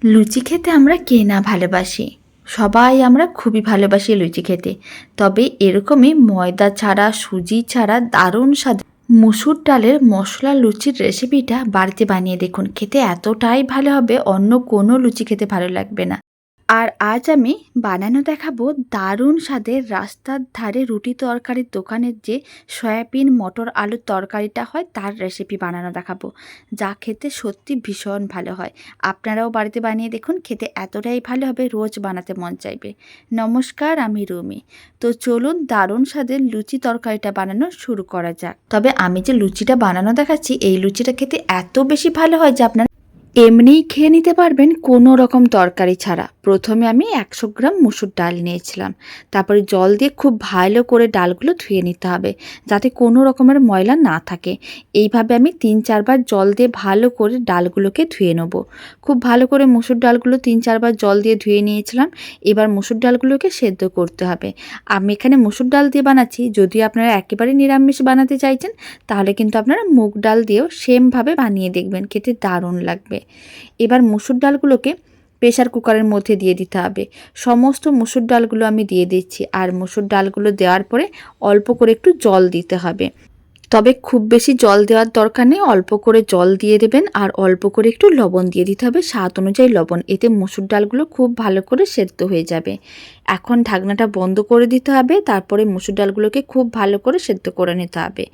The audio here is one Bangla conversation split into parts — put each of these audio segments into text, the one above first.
লুচি খেতে আমরা কে না ভালোবাসি। সবাই আমরা খুবই ভালোবাসি লুচি খেতে। তবে এরকমই ময়দা ছাড়া, সুজি ছাড়া দারুণ স্বাদ মুসুর ডালের মশলা লুচির রেসিপিটা বাড়িতে বানিয়ে দেখুন। খেতে এতটাই ভালো হবে, অন্য কোনো লুচি খেতে ভালো লাগবে না। আর আজ আমি বানানো দেখাবো দারুণ স্বাদের রাস্তার ধারে রুটি তরকারির দোকানের যে সয়াবিন মটর আলুর তরকারিটা হয় তার রেসিপি বানানো দেখাবো, যা খেতে সত্যি ভীষণ ভালো হয়। আপনারাও বাড়িতে বানিয়ে দেখুন, খেতে এতটাই ভালো হবে রোজ বানাতে মন চাইবে। নমস্কার, আমি রুমি। তো চলুন দারুণ স্বাদের লুচি তরকারিটা বানানো শুরু করা যাক। তবে আমি যে লুচিটা বানানো দেখাচ্ছি, এই লুচিটা খেতে এত বেশি ভালো হয় যে আপনার এমনিই খেয়ে নিতে পারবেন কোনো রকম তরকারি ছাড়া। প্রথমে আমি 100 গ্রাম মুসুর ডাল নিয়েছিলাম। তারপরে জল দিয়ে খুব ভালো করে ডালগুলো ধুয়ে নিতে হবে, যাতে কোনো রকমের ময়লা না থাকে। এইভাবে আমি 3-4 বার জল দিয়ে ভালো করে ডালগুলোকে ধুয়ে নেব। খুব ভালো করে মুসুর ডালগুলো 3-4 বার জল দিয়ে ধুয়ে নিয়েছিলাম। এবার মুসুর ডালগুলোকে সেদ্ধ করতে হবে। আমি এখানে মুসুর ডাল দিয়ে বানাচ্ছি। যদি আপনারা একেবারে নিরামিষ বানাতে চাইছেন, তাহলে কিন্তু আপনারা মুগ ডাল দিয়েও সেমভাবে বানিয়ে দেখবেন, খেতে দারুণ লাগবে। এবার মুসুর ডালগুলোকে প্রেসার কুকারের মধ্যে দিয়ে দিতে হবে। সমস্ত মুসুর ডালগুলো আমি দিয়ে দিচ্ছি। আর মুসুর ডালগুলো দেওয়ার পরে অল্প করে একটু জল দিতে হবে। তবে খুব বেশি জল দেওয়ার দরকার নেই, অল্প করে জল দিয়ে দেবেন। আর অল্প করে একটু লবণ দিয়ে দিতে হবে, স্বাদ অনুযায়ী লবণ। এতে মুসুর ডালগুলো খুব ভালো করে সেদ্ধ হয়ে যাবে। এখন ঢাকনাটা বন্ধ করে দিতে হবে। তারপরে মুসুর ডালগুলোকে খুব ভালো করে সেদ্ধ করে নিতে হবে।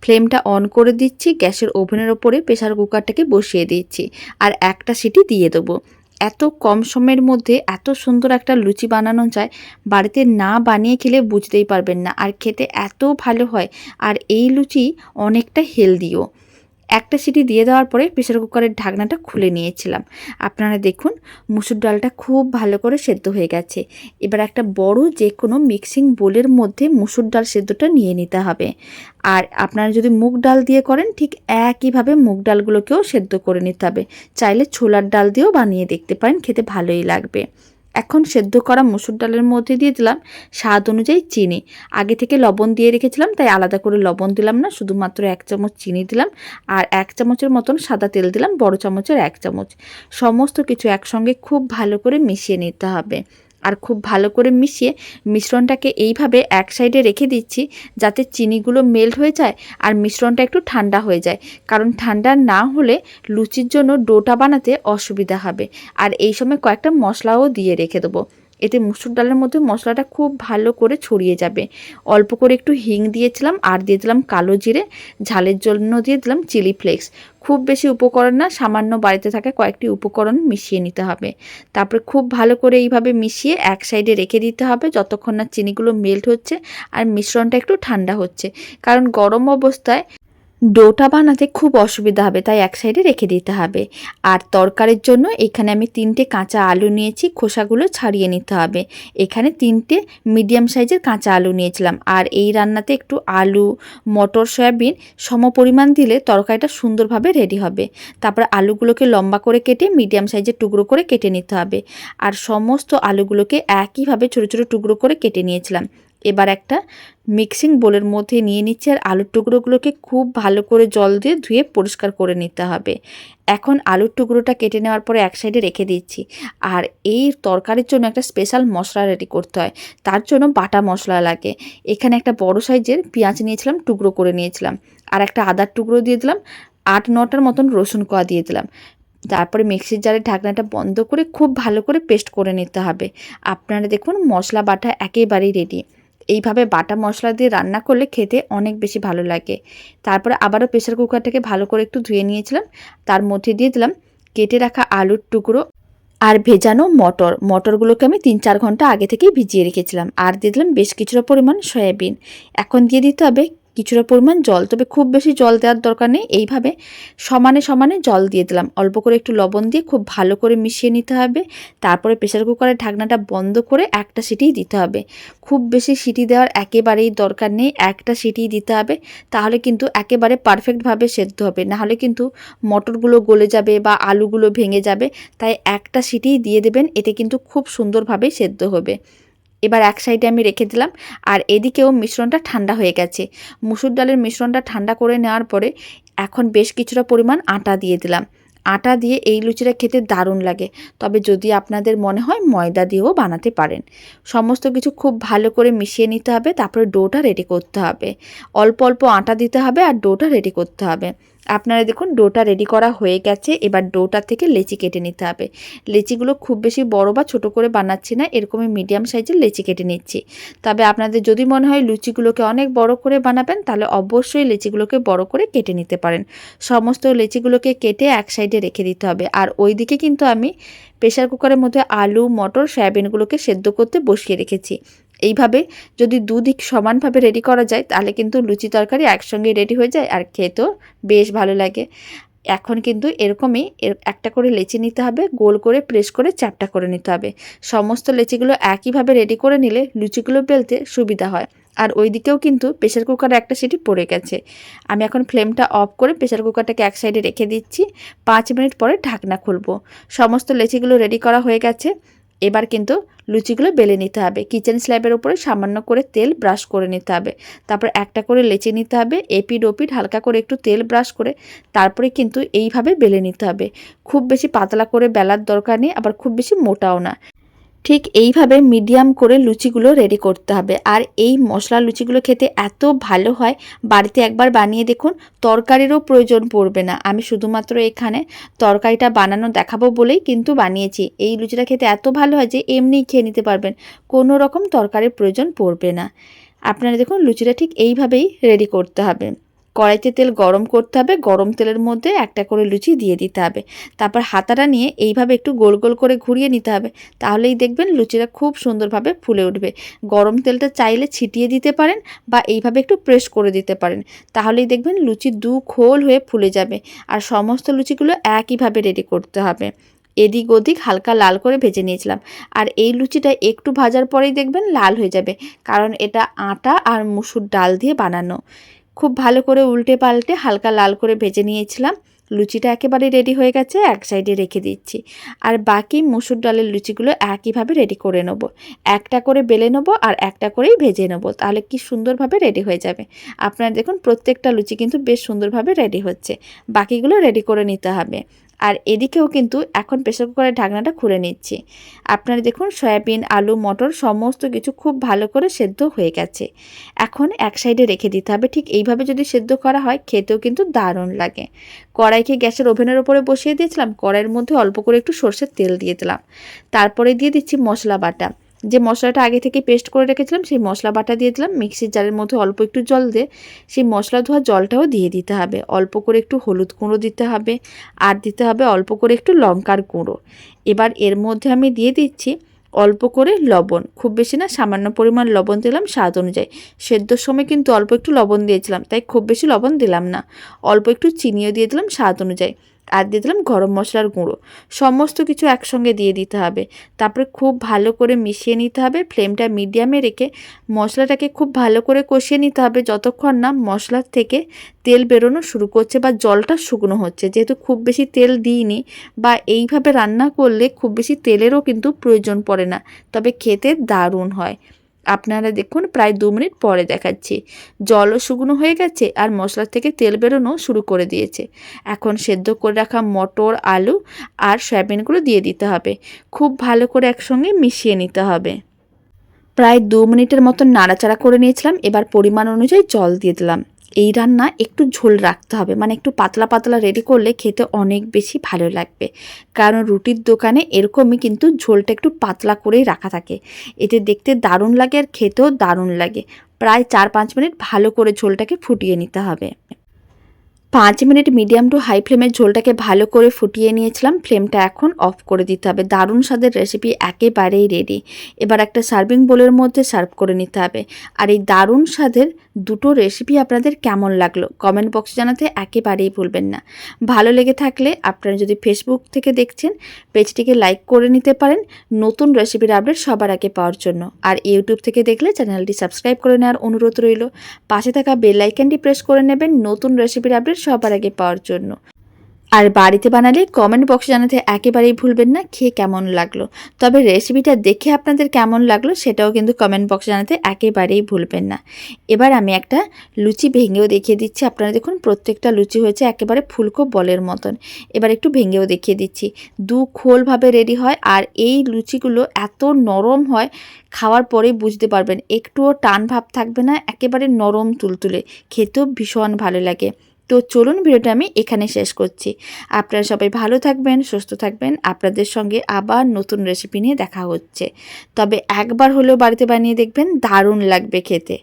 ফ্লেমটা অন করে দিচ্ছি। গ্যাসের ওভেনের ওপরে প্রেসার কুকারটাকে বসিয়ে দিচ্ছি আর একটা সিটি দিয়ে দেবো। এত কম সময়ের মধ্যে এত সুন্দর একটা লুচি বানানো যায়, বাড়িতে না বানিয়ে খেলে বুঝতেই পারবেন না। আর খেতে এত ভালো হয়। আর এই লুচি অনেকটা হেলদিও। একটা সিটি দিয়ে দেওয়ার পরে প্রেসার কুকারের ঢাকনাটা খুলে নিয়েছিলাম। আপনারা দেখুন মুসুর ডালটা খুব ভালো করে সেদ্ধ হয়ে গেছে। এবার একটা বড় যে কোনো মিক্সিং বোলের মধ্যে মুসুর ডাল সেদ্ধটা নিয়ে নিতে হবে। আর আপনারা যদি মুগ ডাল দিয়ে করেন, ঠিক একইভাবে মুগ ডালগুলোকেও সেদ্ধ করে নিতে হবে। চাইলে ছোলার ডাল দিয়েও বানিয়ে দেখতে পারেন, খেতে ভালোই লাগবে। এখন সেদ্ধ করা মুসুর ডালের মধ্যে দিয়ে দিলাম স্বাদ অনুযায়ী চিনি। আগে থেকে লবণ দিয়ে রেখেছিলাম, তাই আলাদা করে লবণ দিলাম না, শুধুমাত্র 1 চামচ চিনি দিলাম। আর 1 চামচের মতন সাদা তেল দিলাম, বড় চামচের 1 চামচ। সমস্ত কিছু একসঙ্গে খুব ভালো করে মিশিয়ে নিতে হবে। আর খুব ভালো করে মিশিয়ে মিশ্রণটাকে এইভাবে এক সাইডে রেখে দিচ্ছি, যাতে চিনিগুলো মেল্ট হয়ে যায় আর মিশ্রণটা একটু ঠান্ডা হয়ে যায়। কারণ ঠান্ডা না হলে লুচির জন্য ডোটা বানাতে অসুবিধা হবে। আর এই সময় কয়েকটা মশলাও দিয়ে রেখে দেবো, এতে মুসুর ডালের মধ্যে মশলাটা খুব ভালো করে ছড়িয়ে যাবে। অল্প করে একটু হিং দিয়েছিলাম, আর দিয়ে দিলাম কালো জিরে, ঝালের জন্য দিয়ে দিলাম চিলি ফ্লেক্স। খুব বেশি উপকরণ না, সামান্য বাড়িতে থাকা কয়েকটি উপকরণ মিশিয়ে নিতে হবে। তারপরে খুব ভালো করে এইভাবে মিশিয়ে এক সাইডে রেখে দিতে হবে, যতক্ষণ না চিনিগুলো মেল্ট হচ্ছে আর মিশ্রণটা একটু ঠান্ডা হচ্ছে। কারণ গরম অবস্থায় ডোটা বানাতে খুব অসুবিধা হবে, তাই এক সাইডে রেখে দিতে হবে। আর তরকারির জন্য এখানে আমি 3টে কাঁচা আলু নিয়েছি, খোসাগুলো ছাড়িয়ে নিতে হবে। এখানে 3টে মিডিয়াম সাইজের কাঁচা আলু নিয়েছিলাম। আর এই রান্নাতে একটু আলু, মটর, সয়াবিন সমপরিমাণ দিলে তরকারিটা সুন্দরভাবে রেডি হবে। তারপর আলুগুলোকে লম্বা করে কেটে মিডিয়াম সাইজের টুকরো করে কেটে নিতে হবে। আর সমস্ত আলুগুলোকে একইভাবে ছোটো ছোটো টুকরো করে কেটে নিয়েছিলাম। এবার একটা মিক্সিং বোলের মধ্যে নিয়ে নিচ্ছি। আর আলুর টুকরোগুলোকে খুব ভালো করে জল দিয়ে ধুয়ে পরিষ্কার করে নিতে হবে। এখন আলুর টুকরোটা কেটে নেওয়ার পরে এক সাইডে রেখে দিচ্ছি। আর এই তরকারির জন্য একটা স্পেশাল মশলা রেডি করতে হয়, তার জন্য বাটা মশলা লাগে। এখানে একটা বড় সাইজের পেঁয়াজ নিয়েছিলাম, টুকরো করে নিয়েছিলাম। আর একটা আদার টুকরো দিয়ে দিলাম, 8-9টার মতন রসুন কোয়া দিয়ে দিলাম। তারপরে মিক্সির জারের ঢাকনাটা বন্ধ করে খুব ভালো করে পেস্ট করে নিতে হবে। আপনারা দেখুন মশলা বাটা একেবারেই রেডি। এইভাবে বাটা মশলা দিয়ে রান্না করলে খেতে অনেক বেশি ভালো লাগে। তারপরে আবারও প্রেসার কুকারটাকে ভালো করে একটু ধুয়ে নিয়েছিলাম। তার মধ্যে দিয়ে দিলাম কেটে রাখা আলুর টুকরো আর ভেজানো মটরগুলোকে আমি 3-4 ঘন্টা আগে থেকেই ভিজিয়ে রেখেছিলাম। আর দিয়ে দিলাম বেশ কিছুটা পরিমাণ সয়াবিন। এখন দিয়ে দিতে হবে কিছুটা পরিমাণ জল, তবে খুব বেশি জল দেওয়ার দরকার নেই। এইভাবে সমানে সমানে জল দিয়ে দিলাম, অল্প করে একটু লবণ দিয়ে খুব ভালো করে মিশিয়ে নিতে হবে। তারপরে প্রেসার কুকারের ঢাকনাটা বন্ধ করে একটা সিটিই দিতে হবে। খুব বেশি সিটি দেওয়ার একেবারেই দরকার নেই, একটা সিটিই দিতে হবে। তাহলে কিন্তু একেবারে পারফেক্টভাবে সেদ্ধ হবে, নাহলে কিন্তু মটরগুলো গলে যাবে বা আলুগুলো ভেঙে যাবে। তাই একটা সিটিই দিয়ে দেবেন, এতে কিন্তু খুব সুন্দরভাবে সেদ্ধ হবে। এবার এক সাইডে আমি রেখে দিলাম। আর এদিকেও মিশ্রণটা ঠান্ডা হয়ে গেছে। মুসুর ডালের মিশ্রণটা ঠান্ডা করে নেওয়ার পরে এখন বেশ কিছুটা পরিমাণ আটা দিয়ে দিলাম। আটা দিয়ে এই লুচিটা খেতে দারুণ লাগে। তবে যদি আপনাদের মনে হয় ময়দা দিয়েও বানাতে পারেন। সমস্ত কিছু খুব ভালো করে মিশিয়ে নিতে হবে, তারপরে ডোটা রেডি করতে হবে। অল্প অল্প আটা দিতে হবে আর ডোটা রেডি করতে হবে। আপনারা দেখুন ডোটা রেডি করা হয়ে গেছে। এবার ডোটা থেকে লেচি কেটে নিতে হবে। লেচিগুলো খুব বেশি বড় বা ছোট করে বানাচ্ছি না, এরকমই মিডিয়াম সাইজের লেচি কেটে নিচ্ছি। তবে আপনাদের যদি মনে হয় লুচিগুলোকে অনেক বড় করে বানাবেন, তাহলে অবশ্যই লেচিগুলোকে বড় করে কেটে নিতে পারেন। সমস্ত লেচিগুলোকে কেটে এক সাইডে রেখে দিতে হবে। আর ওইদিকে কিন্তু আমি প্রেসার কুকারের মধ্যে আলু, মটর, সয়াবিনগুলোকে সেদ্ধ করতে বসিয়ে রেখেছি। এইভাবে যদি দুদিক সমানভাবে রেডি করা যায়, তাহলে কিন্তু লুচি তরকারি একসঙ্গে রেডি হয়ে যায় আর খেতেও বেশ ভালো লাগে। এখন কিন্তু এরকমই একটা করে লেচি নিতে হবে, গোল করে প্রেস করে চ্যাপটা করে নিতে হবে। সমস্ত লেচিগুলো একইভাবে রেডি করে নিলে লুচিগুলো বেলতে সুবিধা হয়। আর ওই দিকেও কিন্তু প্রেসার কুকারে একটা সিটি পড়ে গেছে। আমি এখন ফ্লেমটা অফ করে প্রেসার কুকারটাকে এক সাইডে রেখে দিচ্ছি। 5 মিনিট পরে ঢাকনা খুলব। সমস্ত লেচিগুলো রেডি করা হয়ে গেছে। এবার কিন্তু লুচিগুলো বেলে নিতে হবে। কিচেন স্ল্যাবের উপরে সামান্য করে তেল ব্রাশ করে নিতে হবে। তারপর একটা করে লেচি নিতে হবে, এপিড ওপিড হালকা করে একটু তেল ব্রাশ করে তারপরে কিন্তু এইভাবে বেলে নিতে হবে। খুব বেশি পাতলা করে বেলার দরকার নেই, আবার খুব বেশি মোটাও না। ঠিক এইভাবে মিডিয়াম করে লুচিগুলো রেডি করতে হবে। আর এই মশলা লুচিগুলো খেতে এত ভালো হয়, বাড়িতে একবার বানিয়ে দেখুন, তরকারিরও প্রয়োজন পড়বে না। আমি শুধুমাত্র এখানে তরকারিটা বানানো দেখাবো বলেই কিন্তু বানিয়েছি। এই লুচিটা খেতে এত ভালো হয় যে এমনিই খেয়ে নিতে পারবেন, কোনো রকম তরকারির প্রয়োজন পড়বে না। আপনারা দেখুন লুচিটা ঠিক এইভাবেই রেডি করতে হবে। কড়াইতে তেল গরম করতে হবে, গরম তেলের মধ্যে একটা করে লুচি দিয়ে দিতে হবে। তারপর হাতাটা নিয়ে এইভাবে একটু গোল গোল করে ঘুরিয়ে নিতে হবে। তাহলেই দেখবেন লুচিটা খুব সুন্দরভাবে ফুলে উঠবে। গরম তেলটা চাইলে ছিটিয়ে দিতে পারেন বা এইভাবে একটু প্রেস করে দিতে পারেন। তাহলেই দেখবেন লুচি দু খোল হয়ে ফুলে যাবে। আর সমস্ত লুচিগুলো একইভাবে রেডি করতে হবে। এদিক ওদিক হালকা লাল করে ভেজে নিয়েছিলাম। আর এই লুচিটা একটু ভাজার পরেই দেখবেন লাল হয়ে যাবে, কারণ এটা আটা আর মুসুর ডাল দিয়ে বানানো। খুব ভালো করে উল্টে পাল্টে হালকা লাল করে ভেজে নিয়েছিলাম। লুচিটা একেবারে রেডি হয়ে গেছে, এক সাইডে রেখে দিচ্ছি। আর বাকি মুসুর ডালের লুচিগুলো একইভাবে রেডি করে নেব। একটা করে বেলে নেব আর একটা করেই ভেজে নেব, তাহলে কি সুন্দরভাবে রেডি হয়ে যাবে। আপনারা দেখুন প্রত্যেকটা লুচি কিন্তু বেশ সুন্দরভাবে রেডি হচ্ছে। বাকিগুলো রেডি করে নিতে হবে। আর এদিকেও কিন্তু এখন প্রেসার কুকারের ঢাকনাটা খুলে নিচ্ছি। আপনারা দেখুন সয়াবিন, আলু, মটর সমস্ত কিছু খুব ভালো করে সেদ্ধ হয়ে গেছে। এখন এক সাইডে রেখে দিতে হবে। ঠিক এইভাবে যদি সেদ্ধ করা হয় খেতেও কিন্তু দারুণ লাগে। কড়াইকে গ্যাসের ওভেনের ওপরে বসিয়ে দিয়েছিলাম। কড়াইয়ের মধ্যে অল্প করে একটু সরষের তেল দিয়ে দিলাম। তারপরে দিয়ে দিচ্ছি মশলা বাটা। যে মশলাটা আগে থেকে পেস্ট করে রেখেছিলাম সেই মশলা বাটা দিয়ে দিলাম। মিক্সির জারের মধ্যে অল্প একটু জল দিয়ে সেই মশলা ধোয়া জলটাও দিয়ে দিতে হবে। অল্প করে একটু হলুদ গুঁড়ো দিতে হবে, আর দিতে হবে অল্প করে একটু লঙ্কার গুঁড়ো। এবার এর মধ্যে আমি দিয়ে দিচ্ছি অল্প করে লবণ, খুব বেশি না, সামান্য পরিমাণ লবণ দিলাম স্বাদ অনুযায়ী। সেদ্ধর সময় কিন্তু অল্প একটু লবণ দিয়েছিলাম, তাই খুব বেশি লবণ দিলাম না। অল্প একটু চিনিও দিয়ে দিলাম স্বাদ অনুযায়ী, আর দিয়ে দিলাম গরম মশলার গুঁড়ো। সমস্ত কিছু একসঙ্গে দিয়ে দিতে হবে। তারপরে খুব ভালো করে মিশিয়ে নিতে হবে। ফ্লেমটা মিডিয়ামে রেখে মশলাটাকে খুব ভালো করে কষিয়ে নিতে হবে যতক্ষণ না মশলার থেকে তেল বেরোনো শুরু করছে বা জলটা শুকনো হচ্ছে। যেহেতু খুব বেশি তেল দিইনি বা এইভাবে রান্না করলে খুব বেশি তেলেরও কিন্তু প্রয়োজন পড়ে না, তবে খেতে দারুণ হয়। আপনারা দেখুন প্রায় 2 মিনিট পরে দেখাচ্ছি, জলও শুকনো হয়ে গেছে আর মশলা থেকে তেল বেরোনো শুরু করে দিয়েছে। এখন সেদ্ধ করে রাখা মটর, আলু আর সয়াবিনগুলো দিয়ে দিতে হবে। খুব ভালো করে একসঙ্গে মিশিয়ে নিতে হবে। প্রায় 2 মিনিটের মতন নাড়াচাড়া করে নিয়েছিলাম। এবার পরিমাণ অনুযায়ী জল দিয়ে দিলাম। এই রান্না একটু ঝোল রাখতে হবে, মানে একটু পাতলা পাতলা রেডি করলে খেতে অনেক বেশি ভালো লাগবে। কারণ রুটির দোকানে এরকমই কিন্তু ঝোলটা একটু পাতলা করেই রাখা থাকে, এতে দেখতে দারুণ লাগে আর খেতেও দারুণ লাগে। প্রায় 4-5 মিনিট ভালো করে ঝোলটাকে ফুটিয়ে নিতে হবে। 5 মিনিট মিডিয়াম টু হাই ফ্লেমে ঝোলটাকে ভালো করে ফুটিয়ে নিয়েছিলাম। ফ্লেমটা এখন অফ করে দিতে হবে। দারুণ স্বাদের রেসিপি একেবারেই রেডি। এবার একটা সার্ভিং বোলের মধ্যে সার্ভ করে নিতে হবে। আর এই দারুণ স্বাদের দুটো রেসিপি আপনাদের কেমন লাগলো কমেন্ট বক্সে জানাতে একেবারেই ভুলবেন না। ভালো লেগে থাকলে আপনারা যদি ফেসবুক থেকে দেখছেন পেজটিকে লাইক করে নিতে পারেন নতুন রেসিপির আপডেট সবার আগে পাওয়ার জন্য। আর ইউটিউব থেকে দেখলে চ্যানেলটি সাবস্ক্রাইব করে নেওয়ার অনুরোধ রইল। পাশে থাকা বেল আইকনটি প্রেস করে নেবেন নতুন রেসিপির আপডেট সবার আগে পাওয়ার জন্য। আর বাড়িতে বানালে কমেন্ট বক্সে জানাতে একেবারেই ভুলবেন না খেয়ে কেমন লাগলো। তবে রেসিপিটা দেখে আপনাদের কেমন লাগলো সেটাও কিন্তু কমেন্ট বক্সে জানাতে একেবারেই ভুলবেন না। এবার আমি একটা লুচি ভেঙেও দেখিয়ে দিচ্ছি। আপনারা দেখুন প্রত্যেকটা লুচি হয়েছে একেবারে ফুলকো বলের মতন। এবার একটু ভেঙেও দেখিয়ে দিচ্ছি। দু খোলভাবে রেডি হয় আর এই লুচিগুলো এত নরম হয়, খাওয়ার পরেই বুঝতে পারবেন একটুও টান ভাব থাকবে না, একেবারে নরম তুলতুলে, খেতেও ভীষণ ভালো লাগে। তো চলুন ভিডিওটা আমি এখানে শেষ করছি। আপনারা সবাই ভালো থাকবেন, সুস্থ থাকবেন। আপনাদের সঙ্গে আবার নতুন রেসিপি নিয়ে দেখা হচ্ছে। তবে একবার হলেও বাড়িতে বানিয়ে দেখবেন, দারুণ লাগবে খেতে।